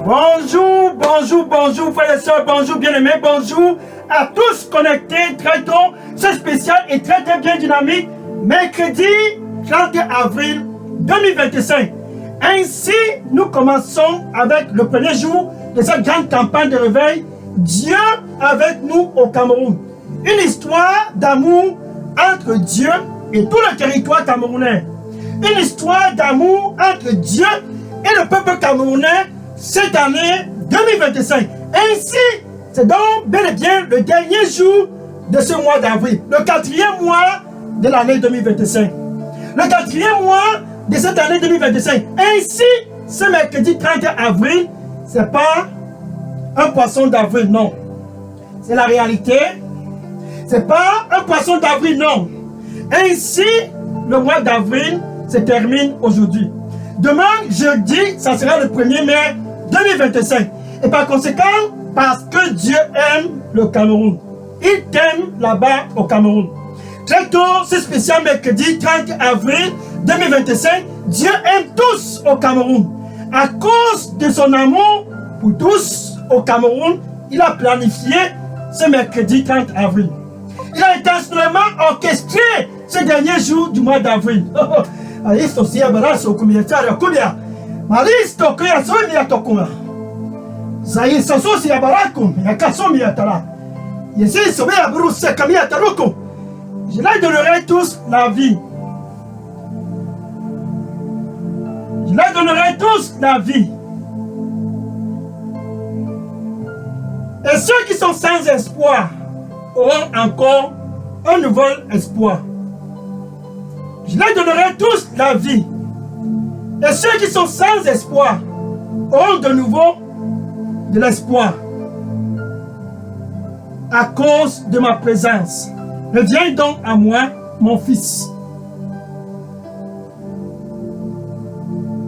Bonjour, bonjour, bonjour, frères et sœurs, bonjour, bien-aimés, bonjour à tous connectés très tôt. Ce spécial est très bien dynamique. Mercredi 30 avril 2025. Ainsi, nous commençons avec le premier jour de cette grande campagne de réveil. Dieu avec nous au Cameroun. Une histoire d'amour entre Dieu et tout le territoire camerounais. Une histoire d'amour entre Dieu et le peuple camerounais cette année 2025. Ainsi, c'est donc bel et bien le dernier jour de ce mois d'avril, le 4e mois de l'année 2025. Le 4e mois de cette année 2025. Ainsi, ce mercredi 30 avril, c'est pas un poisson d'avril, non. C'est la réalité. C'est pas un poisson d'avril, non. Ainsi, le mois d'avril se termine aujourd'hui. Demain, jeudi, ça sera le 1er mai 2025. Et par conséquent, parce que Dieu aime le Cameroun. Il t'aime là-bas au Cameroun. Très tôt, ce spécial mercredi 30 avril 2025, Dieu aime tous au Cameroun. À cause de son amour pour tous au Cameroun, il a planifié ce mercredi 30 avril. Il a intentionnellement orchestré ce dernier jour du mois d'avril. Je leur donnerai tous la vie. Je leur donnerai tous la vie. Et ceux qui sont sans espoir auront encore un nouvel espoir. Je leur donnerai tous la vie. Et ceux qui sont sans espoir auront de nouveau de l'espoir. À cause de ma présence. Reviens donc à moi, mon fils.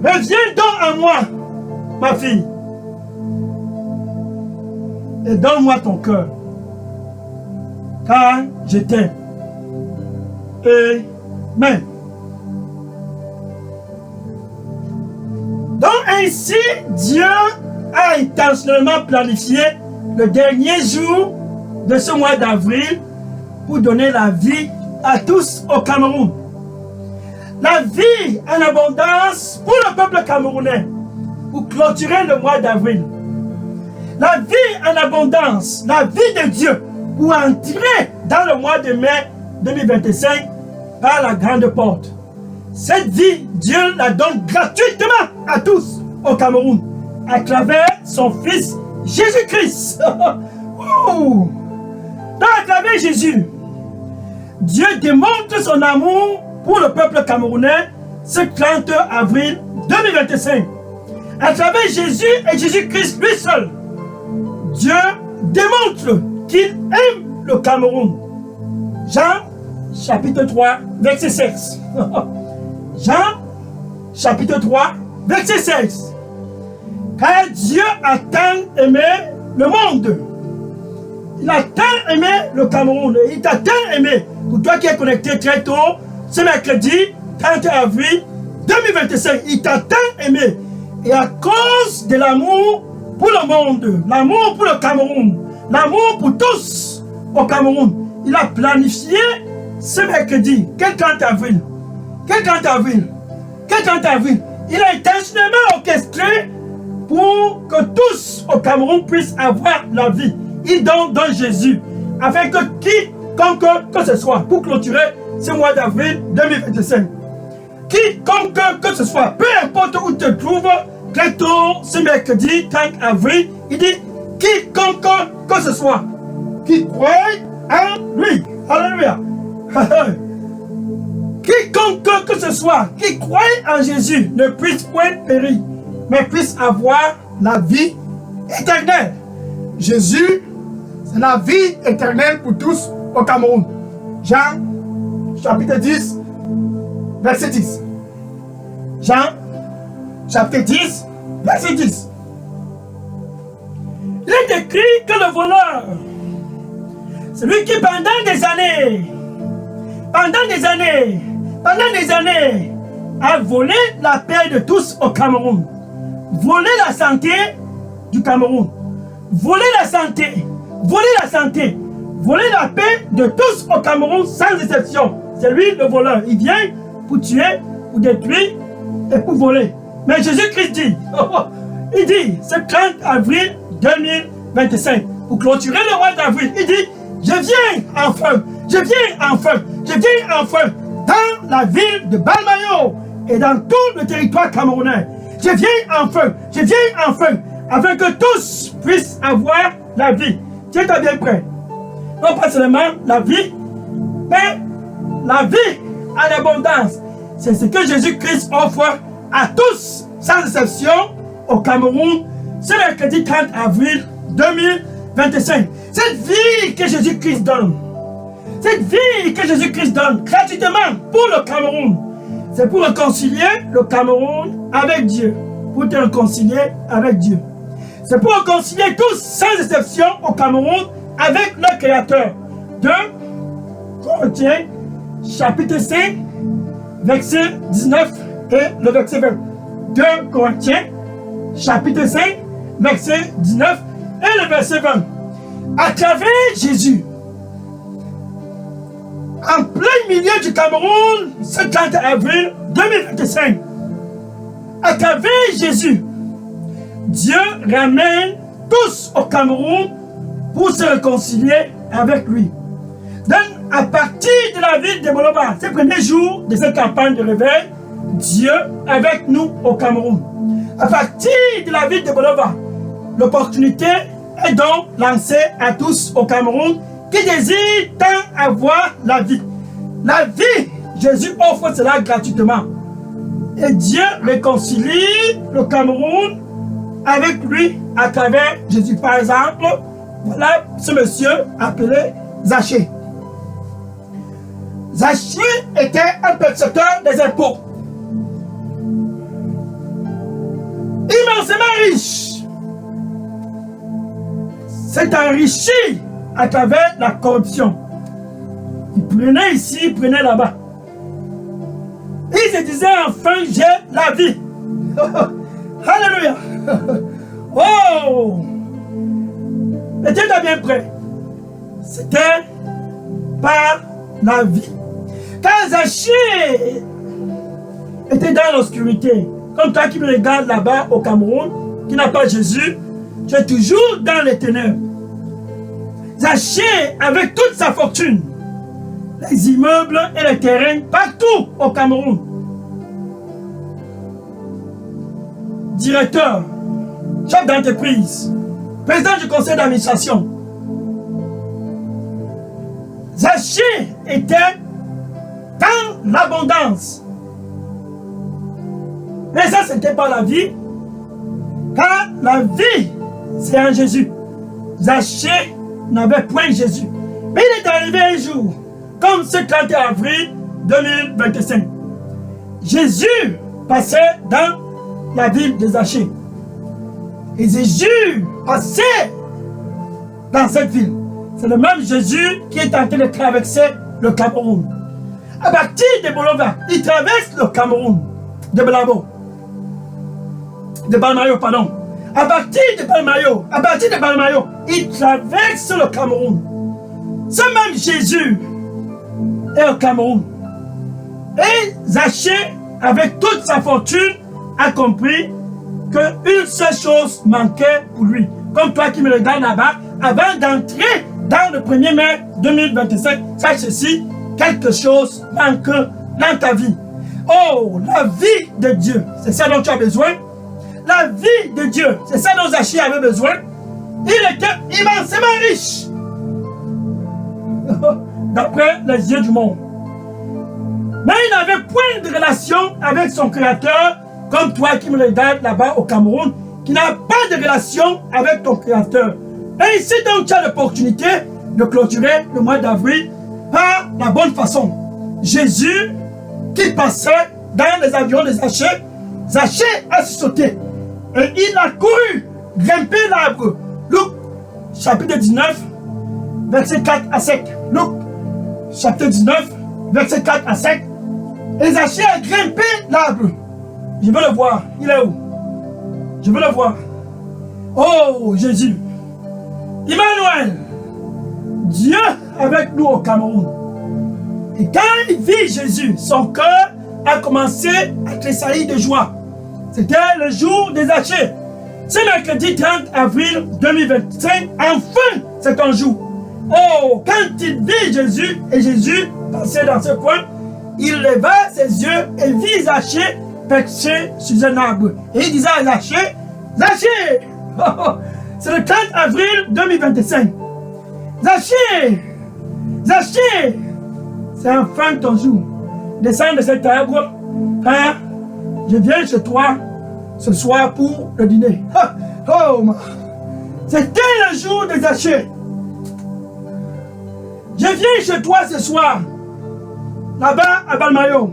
Reviens donc à moi, ma fille. Et donne-moi ton cœur. Car je t'aime. Amen. Donc ainsi, Dieu a intentionnellement planifié le dernier jour de ce mois d'avril pour donner la vie à tous au Cameroun. La vie en abondance pour le peuple camerounais pour clôturer le mois d'avril. La vie en abondance, la vie de Dieu pour entrer dans le mois de mai 2025 par la grande porte. Cette vie, Dieu la donne gratuitement à tous au Cameroun à travers son Fils Jésus-Christ. À travers Jésus, Dieu démontre son amour pour le peuple camerounais ce 30 avril 2025. À travers Jésus et Jésus-Christ lui seul, Dieu démontre qu'il aime le Cameroun. Jean chapitre 3, verset 16. Jean chapitre 3, verset 16. Car Dieu a tant aimé le monde. Il a tant aimé le Cameroun. Il t'a tant aimé. Pour toi qui es connecté très tôt, ce mercredi 30 avril 2025, il t'a tant aimé. Et à cause de l'amour pour le monde, l'amour pour le Cameroun, l'amour pour tous au Cameroun, il a planifié ce mercredi, quel 30 avril? Quel 30 avril? Quel 30 avril? Il a intentionnellement orchestré pour que tous au Cameroun puissent avoir la vie. Il donne Jésus, afin que quiconque que ce soit, pour clôturer ce mois d'avril 2025. Quiconque que ce soit, peu importe où tu te trouves, très tôt ce mercredi 30 avril, il dit quiconque que ce soit, qui croit en lui. Alléluia. Quiconque que ce soit, qui croit en Jésus, ne puisse point périr, mais puisse avoir la vie éternelle. Jésus, c'est la vie éternelle pour tous au Cameroun. Jean, chapitre 10, verset 10. Jean, chapitre 10, verset 10. Il est écrit que le voleur, celui qui pendant des années, a volé la paix de tous au Cameroun. Volé la santé du Cameroun. Volé la santé. Volé la santé. Volé la paix de tous au Cameroun sans exception. C'est lui le voleur. Il vient pour tuer, pour détruire et pour voler. Mais Jésus-Christ dit, il dit, ce 30 avril 2025, pour clôturer le mois d'avril, il dit, je viens enfin, je viens enfin, je viens enfin dans la ville de Balmayo et dans tout le territoire camerounais. Je viens enfin, afin que tous puissent avoir la vie. Tiens-toi bien prêt. Non pas seulement la vie, mais la vie en abondance. C'est ce que Jésus-Christ offre à tous, sans exception, au Cameroun, ce mercredi 30 avril 2025. Cette vie que Jésus-Christ donne, cette vie que Jésus-Christ donne gratuitement pour le Cameroun, c'est pour réconcilier le Cameroun avec Dieu, pour te réconcilier avec Dieu. C'est pour réconcilier tous, sans exception, au Cameroun avec le Créateur. 2 Corinthiens, chapitre 5, verset 19 et le verset 20. 2 Corinthiens, chapitre 5, verset 19 et le verset 20. À travers Jésus, en plein milieu du Cameroun, ce 30 avril 2025, à travers Jésus, Dieu ramène tous au Cameroun pour se réconcilier avec lui. Donc, à partir de la ville de Boloba, ces premiers jours de cette campagne de réveil, Dieu avec nous au Cameroun. À partir de la ville de Boloba, l'opportunité est donc lancée à tous au Cameroun qui désirent tant avoir la vie. La vie, Jésus offre cela gratuitement. Et Dieu réconcilie le Cameroun avec lui à travers Jésus. Par exemple, voilà ce monsieur appelé Zachée. Zachée était un percepteur des impôts. Immensément riche. S'est enrichi à travers la corruption. Il prenait ici, il prenait là-bas. Il se disait enfin, j'ai la vie. Alléluia. Oh! Était-il bien prêt? C'était par la vie. Quand Zachée était dans l'obscurité, comme toi qui me regardes là-bas au Cameroun, qui n'a pas Jésus, tu es toujours dans les ténèbres. Zachée, avec toute sa fortune, les immeubles et les terrains partout au Cameroun, directeur, chef d'entreprise, président du conseil d'administration, Zachée était dans l'abondance. Mais ça, ce n'était pas la vie. Car la vie, c'est en Jésus. Zachée n'avait point Jésus. Mais il est arrivé un jour, comme ce 30 avril 2025. Jésus passait dans la ville de Zachée. Et Jésus passait dans cette ville. C'est le même Jésus qui est en train de traverser le Cameroun. À partir de Bolova, il traverse le Cameroun, de Balmayo, pardon. À partir de Balmayo, il traverse le Cameroun. Ce même Jésus est au Cameroun. Et Zachée, avec toute sa fortune, a compris qu'une seule chose manquait pour lui. Comme toi qui me regardes là-bas, avant d'entrer dans le 1er mai 2025, sache ceci, quelque chose manque dans ta vie. Oh, la vie de Dieu, c'est ça dont tu as besoin. La vie de Dieu, c'est ça dont Zachée avait besoin. Il était immensément riche, d'après les yeux du monde. Mais il n'avait point de relation avec son Créateur, comme toi qui me regardes là-bas au Cameroun, qui n'a pas de relation avec ton Créateur. Et ici donc tu as l'opportunité de clôturer le mois d'avril par la bonne façon. Jésus qui passait dans les avions de Zachée, Zachée a sauté et il a couru, grimpé l'arbre. Luc chapitre 19, verset 4 à 7. Luc chapitre 19, verset 4 à 7. Et Zachée a grimpé l'arbre. Je veux le voir. Il est où? Je veux le voir. Oh, Jésus. Emmanuel. Dieu avec nous au Cameroun. Et quand il vit Jésus, son cœur a commencé à tressaillir de joie. C'était le jour des Zachée. Ce mercredi 30 avril 2025, enfin, c'est un jour. Oh, quand il vit Jésus, et Jésus passait dans ce coin, il leva ses yeux et vit Zachée perché sur un arbre. Et il disait à Zachée, Zachée, c'est le 30 avril 2025. Zachée, Zachée, c'est enfin ton jour. Descends de cet arbre, hein? Je viens chez toi ce soir pour le dîner. Oh, c'était le jour de Zachée. Je viens chez toi ce soir, là-bas à Balmayo.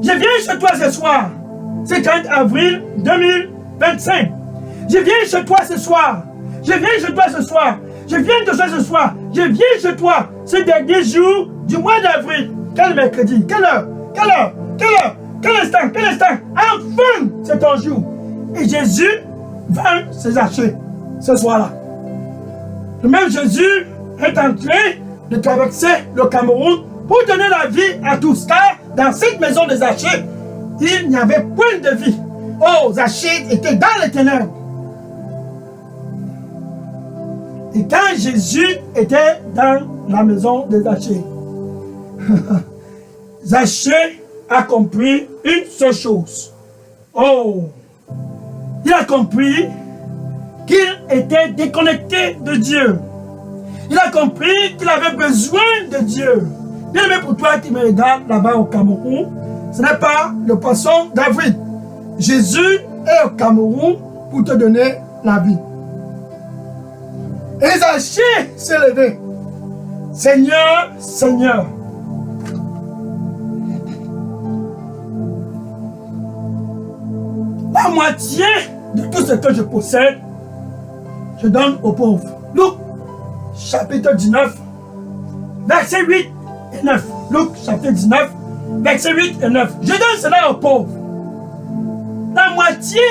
Je viens chez toi ce soir, c'est 30 avril 2025. Je viens chez toi ce soir. Je viens chez toi ce soir. Je viens de ce soir. Je viens chez toi ce dernier jour du mois d'avril. Quel mercredi? Quelle heure? Quelle heure? Quelle heure? Quel instant? Quel instant? Enfin, c'est ton jour. Et Jésus vint se Zachée ce soir-là. Le même Jésus est en train de traverser le Cameroun pour donner la vie à tous. Car dans cette maison de Zachée, il n'y avait point de vie. Oh, Zachée était dans les ténèbres. Et quand Jésus était dans la maison de Zachée, Zachée a compris une seule chose. Oh, il a compris qu'il était déconnecté de Dieu. Il a compris qu'il avait besoin de Dieu. Bien aimé, pour toi qui me regarde là-bas au Cameroun, ce n'est pas le poisson d'avril. Jésus est au Cameroun pour te donner la vie. Et Zachée s'est levé. Seigneur, Seigneur. La moitié de tout ce que je possède, je donne aux pauvres. Luc, chapitre 19, versets 8 et 9. Luc, chapitre 19, versets 8 et 9. Je donne cela aux pauvres. La moitié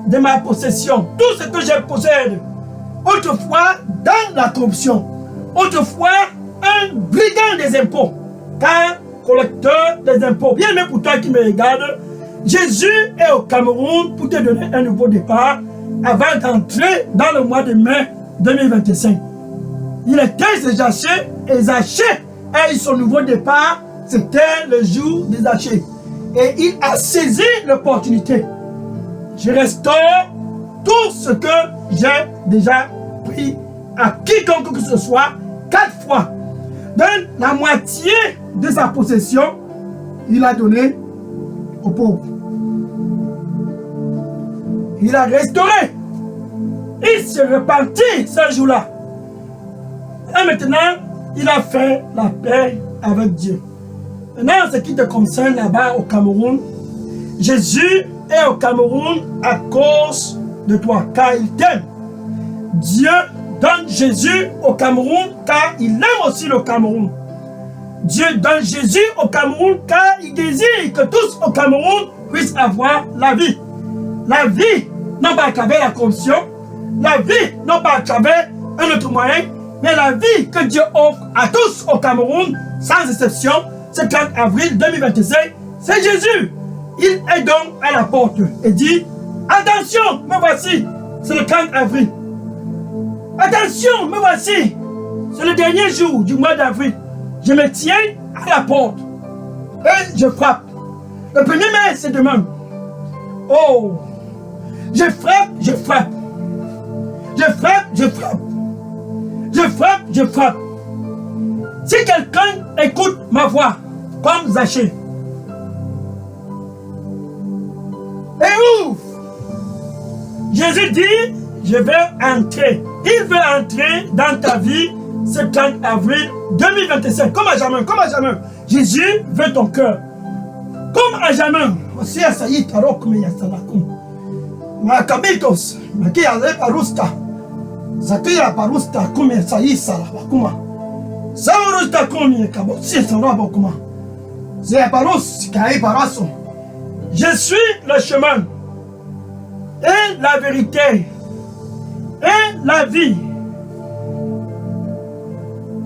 de ma possession, tout ce que je possède, autrefois dans la corruption, autrefois un brigand des impôts, car collecteur des impôts. Bien aimé pour toi qui me regarde, Jésus est au Cameroun pour te donner un nouveau départ avant d'entrer dans le mois de mai 2025. Il était chez Zachée et Zachée a eu son nouveau départ. C'était le jour des Zachée. Et il a saisi l'opportunité. Je restaure tout ce que j'ai déjà pris à quiconque que ce soit 4 fois. Donne la moitié de sa possession, il a donné aux pauvres. Il a restauré. Il se repentit ce jour-là. Et maintenant, il a fait la paix avec Dieu. Maintenant, ce qui te concerne là-bas au Cameroun, Jésus est au Cameroun à cause de toi, car il t'aime. Dieu donne Jésus au Cameroun car il aime aussi le Cameroun. Dieu donne Jésus au Cameroun car il désire que tous au Cameroun puissent avoir la vie. La vie, non pas à travers la corruption, la vie, non pas à travers un autre moyen, mais la vie que Dieu offre à tous au Cameroun, sans exception, ce 30 avril 2025, c'est Jésus. Il est donc à la porte et dit, attention, me voici, c'est le 30 avril. Attention, me voici, c'est le dernier jour du mois d'avril. Je me tiens à la porte et je frappe. Le 1er mai, c'est demain. Oh, je frappe, je frappe. Je frappe, je frappe. Je frappe, je frappe. Si quelqu'un écoute ma voix, comme Zachée, et ouvre, Jésus dit, je vais entrer. Il veut entrer dans ta vie ce 30 avril 2025. Comme à jamais, comme à jamais. Jésus veut ton cœur. Comme à jamais. Aussi à Saïd, Tarok, mais Yasalakum. Makabitos, Makia Parusta. Zakia Parusta, comme Saïd Salabakuma. Saurusta, comme Yakabosi Salabakuma. Je suis le chemin et la vérité et la vie.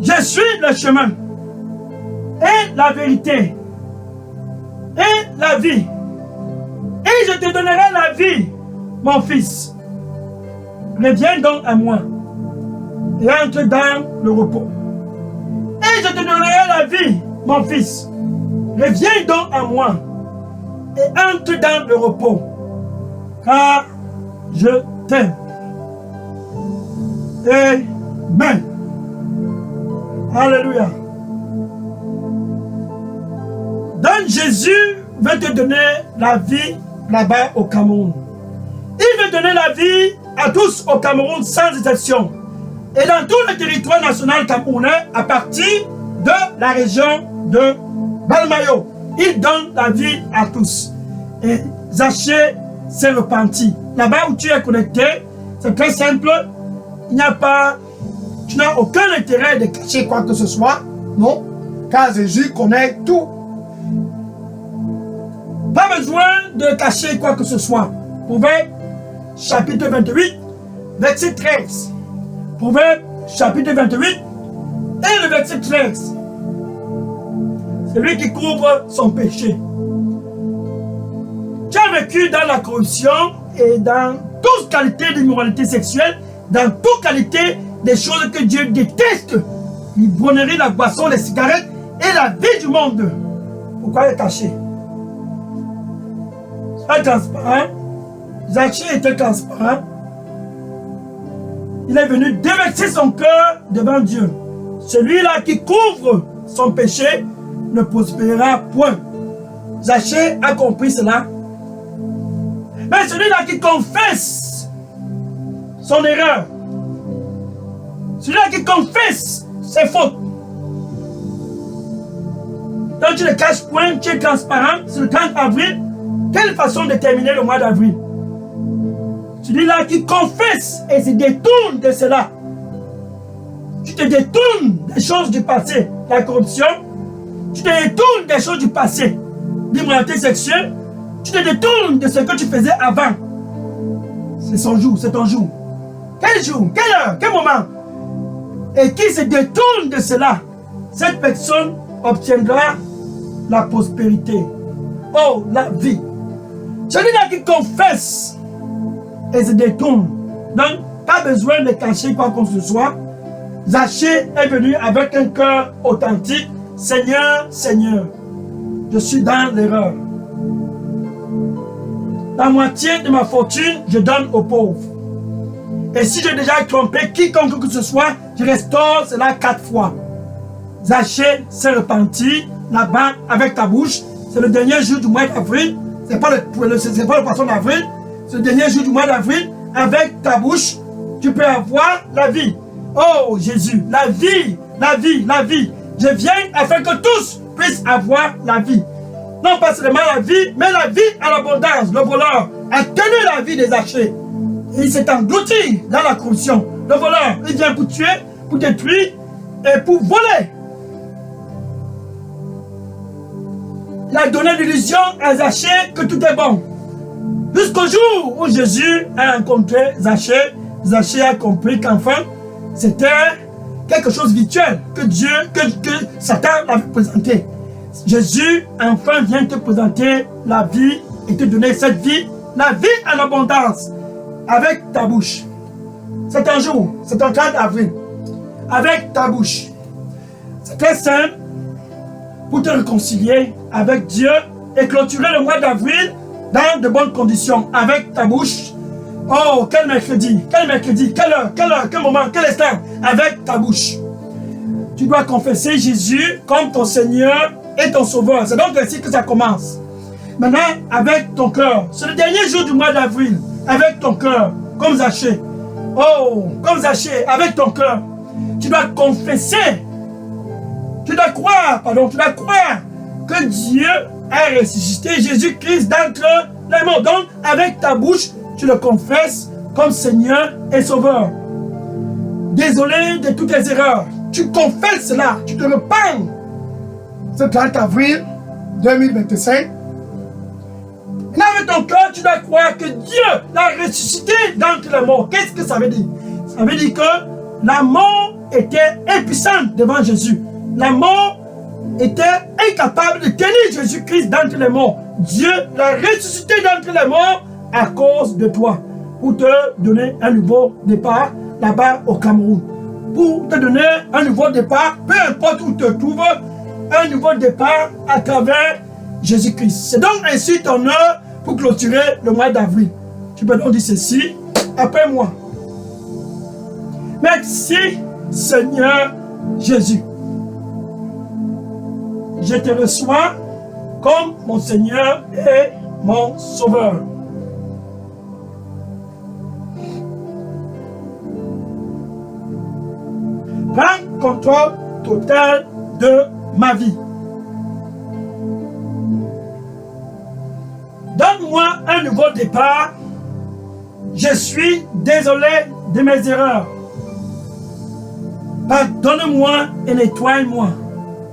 Je suis le chemin et la vérité et la vie. Et je te donnerai la vie, mon fils. Reviens donc à moi et entre dans le repos. Et je te donnerai la vie, mon fils. Reviens donc à moi et entre dans le repos, car je t'aime. Amen. Alléluia. Donc Jésus veut te donner la vie là-bas au Cameroun. Il veut donner la vie à tous au Cameroun sans exception. Et dans tout le territoire national camerounais, à partir de la région de Balmayo, il donne la vie à tous. Et Zachée s'est repenti. Là-bas où tu es connecté, c'est très simple. Il n'y a pas, tu n'as aucun intérêt de cacher quoi que ce soit. Non, car Jésus connaît tout. Pas besoin de cacher quoi que ce soit. Proverbe chapitre 28, verset 13. Proverbe chapitre 28 et le verset 13. Celui qui couvre son péché. Tu as vécu dans la corruption et dans toute qualité d'immoralité sexuelle, dans toute qualité des choses que Dieu déteste. L'ivrognerie, la boisson, les cigarettes et la vie du monde. Pourquoi est caché? Sois transparent. Zachée était transparent. Il est venu déverser son cœur devant Dieu. Celui-là qui couvre son péché ne prospérera point. Zachée a compris cela. Mais celui-là qui confesse son erreur, celui-là qui confesse ses fautes, donc tu ne caches point, tu es transparent. C'est le 30 avril. Quelle façon de terminer le mois d'avril? Celui-là qui confesse et se détourne de cela. Tu te détournes des choses du passé, la corruption. Tu te détournes des choses du passé, l'immoralité sexuelle. Tu te détournes de ce que tu faisais avant. C'est son jour, c'est ton jour. Quel jour, quelle heure, quel moment? Et qui se détourne de cela, cette personne obtiendra la prospérité. Oh, la vie. Celui-là qui confesse et se détourne. Donc, pas besoin de cacher quoi que ce soit. Zachée est venu avec un cœur authentique. Seigneur, Seigneur, je suis dans l'erreur. La moitié de ma fortune, je donne aux pauvres. Et si j'ai déjà trompé quiconque que ce soit, je restaure cela 4 fois. Zachée s'est repenti là-bas avec ta bouche. C'est le dernier jour du mois d'avril. Ce n'est pas le poisson d'avril. C'est le dernier jour du mois d'avril. Avec ta bouche, tu peux avoir la vie. Oh Jésus, la vie, la vie, la vie. Je viens afin que tous puissent avoir la vie. Non pas seulement la vie, mais la vie à l'abondance. Le voleur a tenu la vie des Zachée. Il s'est englouti dans la corruption. Le voleur, il vient pour tuer, pour détruire et pour voler. Il a donné l'illusion à Zachée que tout est bon. Jusqu'au jour où Jésus a rencontré Zachée, Zachée a compris qu'enfin, c'était quelque chose de virtuel que Dieu, que Satan avait présenté. Jésus, enfin, vient te présenter la vie et te donner cette vie, la vie en abondance, avec ta bouche. C'est un jour, c'est un 30 avril, avec ta bouche. C'est très simple pour te réconcilier avec Dieu et clôturer le mois d'avril dans de bonnes conditions, avec ta bouche. Oh, quel mercredi, quelle heure, quel moment, quel instant, avec ta bouche. Tu dois confesser Jésus comme ton Seigneur et ton Sauveur. C'est donc ainsi que ça commence. Maintenant, avec ton cœur. C'est le dernier jour du mois d'avril. Avec ton cœur, comme Zachée. Oh, comme Zachée, avec ton cœur. Tu dois confesser. Tu dois croire que Dieu a ressuscité Jésus-Christ d'entre les morts. Donc, avec ta bouche, tu le confesses comme Seigneur et Sauveur. Désolé de toutes tes erreurs. Tu confesses cela, tu te repens. Ce 30 avril, 2025. Et avec ton cœur, tu dois croire que Dieu l'a ressuscité d'entre les morts. Qu'est-ce que ça veut dire? Ça veut dire que la mort était impuissante devant Jésus. La mort était incapable de tenir Jésus-Christ d'entre les morts. Dieu l'a ressuscité d'entre les morts à cause de toi, pour te donner un nouveau départ là-bas au Cameroun. Pour te donner un nouveau départ, peu importe où tu te trouves, un nouveau départ à travers Jésus-Christ. C'est donc ainsi ton heure pour clôturer le mois d'avril. Tu peux donc dire ceci après moi. Merci Seigneur Jésus. Je te reçois comme mon Seigneur et mon Sauveur. Prends contrôle total de ma vie. Donne-moi un nouveau départ. Je suis désolé de mes erreurs. Pardonne-moi et nettoie-moi.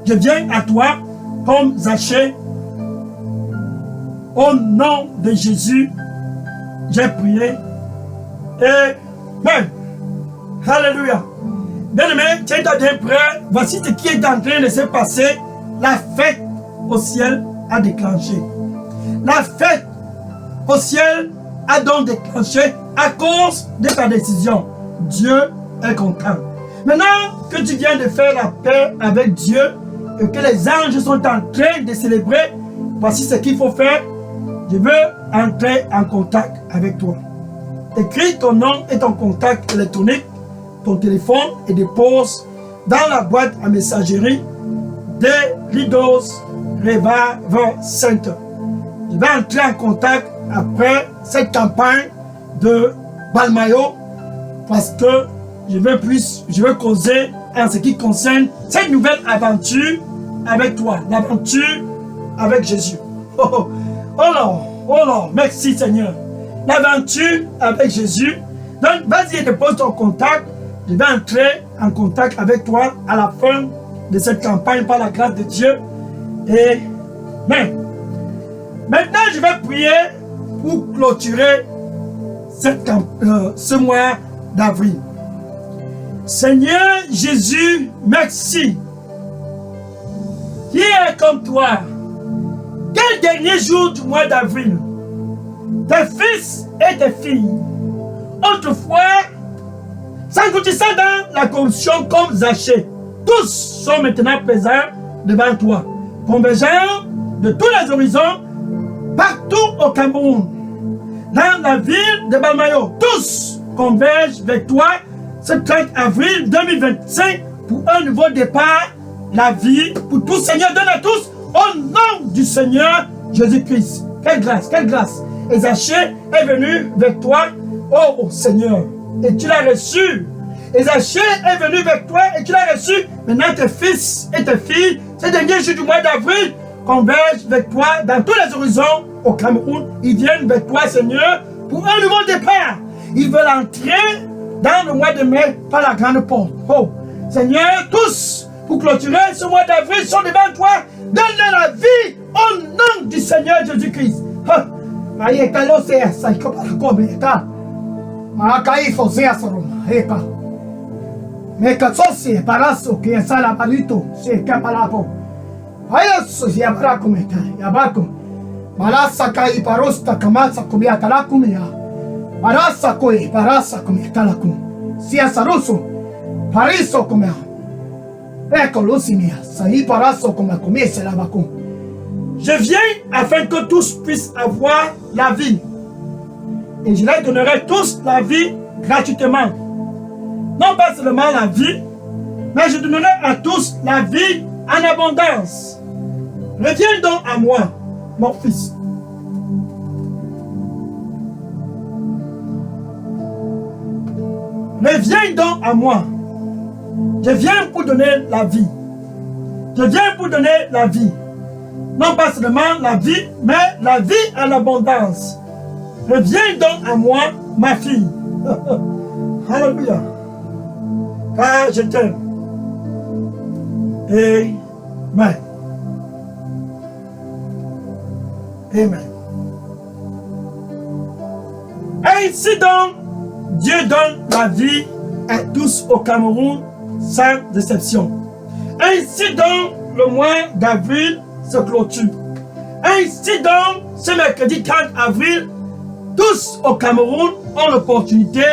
Je viens à toi comme Zachée. Au nom de Jésus, j'ai prié. Amen. Alléluia. Bien-aimé, tiens ta bien prêt. Voici ce qui est en train de se passer. La fête au ciel a déclenché. La fête au ciel a donc déclenché à cause de ta décision. Dieu est content. Maintenant que tu viens de faire la paix avec Dieu et que les anges sont en train de célébrer, voici ce qu'il faut faire. Je veux entrer en contact avec toi. Écris ton nom et ton contact électronique, ton téléphone et dépose dans la boîte à messagerie de Leaders Revival Center. Je vais entrer en contact après cette campagne de Balmayo parce que je veux causer en ce qui concerne cette nouvelle aventure avec toi, l'aventure avec Jésus. Oh Lord, merci Seigneur. L'aventure avec Jésus. Donc, vas-y, dépose ton contact. Je vais entrer en contact avec toi à la fin de cette campagne par la grâce de Dieu. Et maintenant, je vais prier pour clôturer ce mois d'avril. Seigneur Jésus, merci. Qui est comme toi? Quel dernier jour du mois d'avril? Tes fils et tes filles, autrefois, s'engloutissant dans la corruption comme Zachée, tous sont maintenant présents devant toi, convergeant de tous les horizons, partout au Cameroun, dans la ville de Balmayo, tous convergent vers toi ce 30 avril 2025 pour un nouveau départ, la vie pour tous. Seigneur, donne à tous au nom du Seigneur Jésus-Christ. Quelle grâce, quelle grâce. Et Zachée est venu vers toi, oh Seigneur, et tu l'as reçu. Et Zachée est venu vers toi et tu l'as reçu. Maintenant tes fils et tes filles, ces derniers jours du mois d'avril, convergent vers toi dans tous les horizons au Cameroun. Ils viennent vers toi, Seigneur, pour un nouveau départ. Ils veulent entrer dans le mois de mai par la grande porte. Oh, Seigneur, tous, pour clôturer ce mois d'avril, sont devant toi. Donne-leur la vie au nom du Seigneur Jésus-Christ. Meka sosi paraso que sala palito se capalapo. Ayaso ya barako meta ya barko. Marasa kai parosta kamasa kumia talakumia. Marasa koi parasa kumia talakum. Sia saruso pariso kumia. Ecco lusimia sai paraso kumia kumia la bakum. Je viens afin que tous puissent avoir la vie. Et je leur donnerai tous la vie gratuitement. Non pas seulement la vie, mais je donnerai à tous la vie en abondance. Reviens donc à moi, mon fils. Reviens donc à moi. Je viens pour donner la vie. Je viens pour donner la vie. Non pas seulement la vie, mais la vie en abondance. Reviens donc à moi, ma fille. Alléluia. Car je t'aime. Amen. Amen. Ainsi donc, Dieu donne la vie à tous au Cameroun sans exception. Ainsi donc, le mois d'avril se clôture. Ainsi donc, ce mercredi 30 avril, tous au Cameroun ont l'opportunité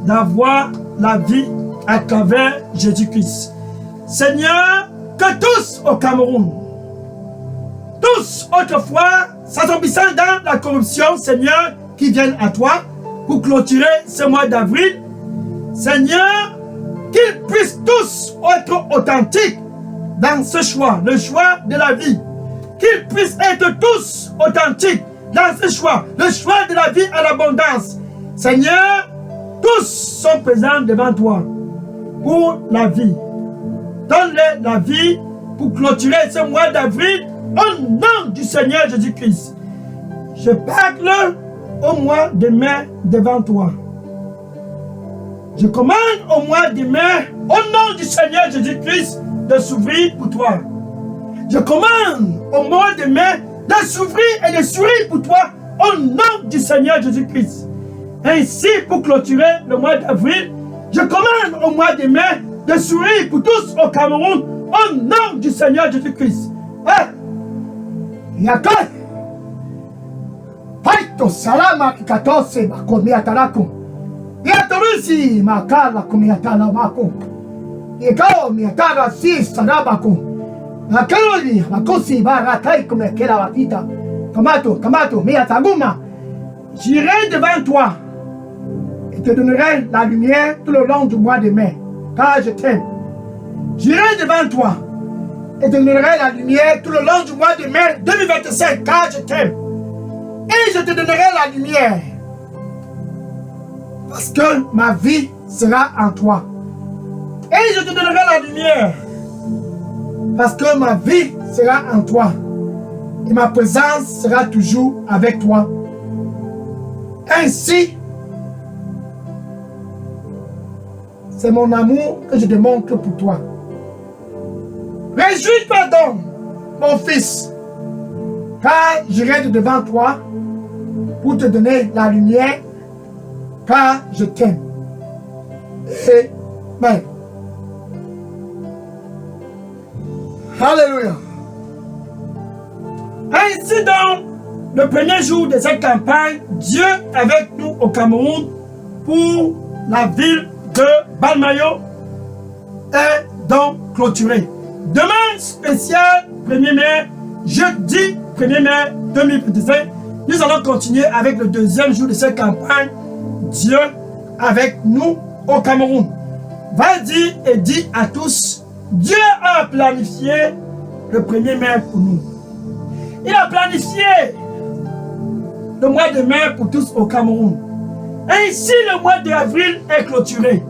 d'avoir la vie à travers Jésus-Christ. Seigneur, que tous au Cameroun, tous autrefois s'assombrissant dans la corruption, Seigneur, qui viennent à toi pour clôturer ce mois d'avril, Seigneur, qu'ils puissent tous être authentiques dans ce choix, le choix de la vie. Qu'ils puissent être tous authentiques dans ce choix, le choix de la vie à l'abondance. Seigneur, tous sont présents devant toi pour la vie. Donne-leur la vie pour clôturer ce mois d'avril au nom du Seigneur Jésus-Christ. Je parle au mois de mai devant toi. Je commande au mois de mai, au nom du Seigneur Jésus-Christ, de s'ouvrir pour toi. Je commande au mois de mai de s'ouvrir et de sourire pour toi au nom du Seigneur Jésus-Christ. Ainsi, pour clôturer le mois d'avril, je commande au mois de mai de sourire pour tous au Cameroun au nom du Seigneur Jésus-Christ. Yakai. Paito salama ikatose makomia talako. Yatorusi makala kumiatala mako. Ikao miatara si sarabako. Makaroni makosi barakai kumekela wapita. Kamato miataguma. J'irai devant toi et te donnerai la lumière tout le long du mois de mai, car je t'aime. J'irai devant toi et te donnerai la lumière tout le long du mois de mai 2025, car je t'aime. Et je te donnerai la lumière, parce que ma vie sera en toi. Et je te donnerai la lumière, parce que ma vie sera en toi. Et ma présence sera toujours avec toi. Ainsi, c'est mon amour que je démontre pour toi. Réjouis-toi donc, mon fils, car j'irai devant toi pour te donner la lumière, car je t'aime. Amen. Alléluia. Ainsi donc, le premier jour de cette campagne, Dieu avec nous au Cameroun pour la ville de Balmayo est donc clôturé. Demain spécial 1er mai, jeudi 1er mai 2025, nous allons continuer avec le deuxième jour de cette campagne, Dieu avec nous au Cameroun. Va-y et dis à tous, Dieu a planifié le 1er mai pour nous. Il a planifié le mois de mai pour tous au Cameroun. Ainsi, le mois d'avril est clôturé.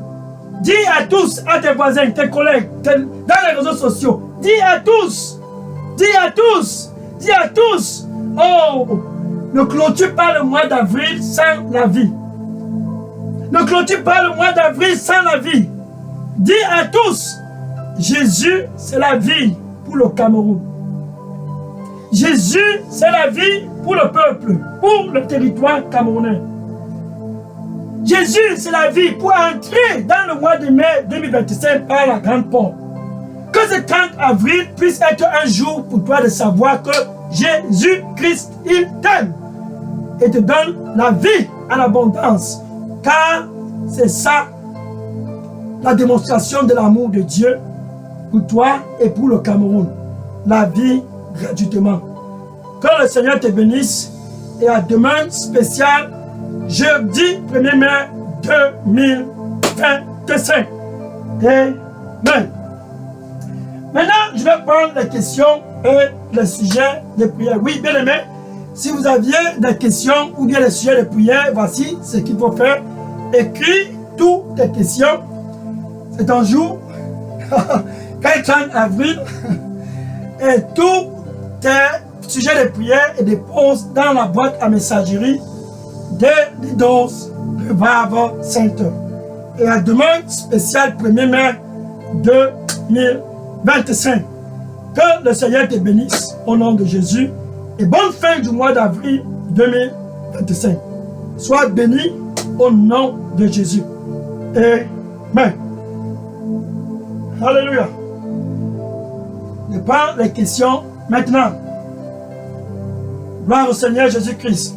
Dis à tous, à tes voisins, tes collègues, dans les réseaux sociaux, dis à tous, oh, ne clôture pas le mois d'avril sans la vie. Ne clôture pas le mois d'avril sans la vie. Dis à tous, Jésus, c'est la vie pour le Cameroun. Jésus, c'est la vie pour le peuple, pour le territoire camerounais. Jésus, c'est la vie pour entrer dans le mois de mai 2025 par la grande porte. Que ce 30 avril puisse être un jour pour toi de savoir que Jésus-Christ, il t'aime et te donne la vie à l'abondance. Car c'est ça la démonstration de l'amour de Dieu pour toi et pour le Cameroun. La vie gratuitement. Que le Seigneur te bénisse et à demain spécial, jeudi 1er mai 2025. Amen. Maintenant, je vais prendre les questions et les sujets de prière. Oui, bien aimé, si vous aviez des questions ou bien les sujets de prière, voici ce qu'il faut faire. Écris toutes tes questions. C'est un jour, 30 avril, et tous tes sujets de prière et dépose dans la boîte à messagerie de doses de Vave Sainte. Et à demain spécial 1er mai 2025. Que le Seigneur te bénisse au nom de Jésus. et bonne fin du mois d'avril 2025. Sois béni au nom de Jésus. Amen. Alléluia. Je prends les questions maintenant. Gloire au Seigneur Jésus-Christ.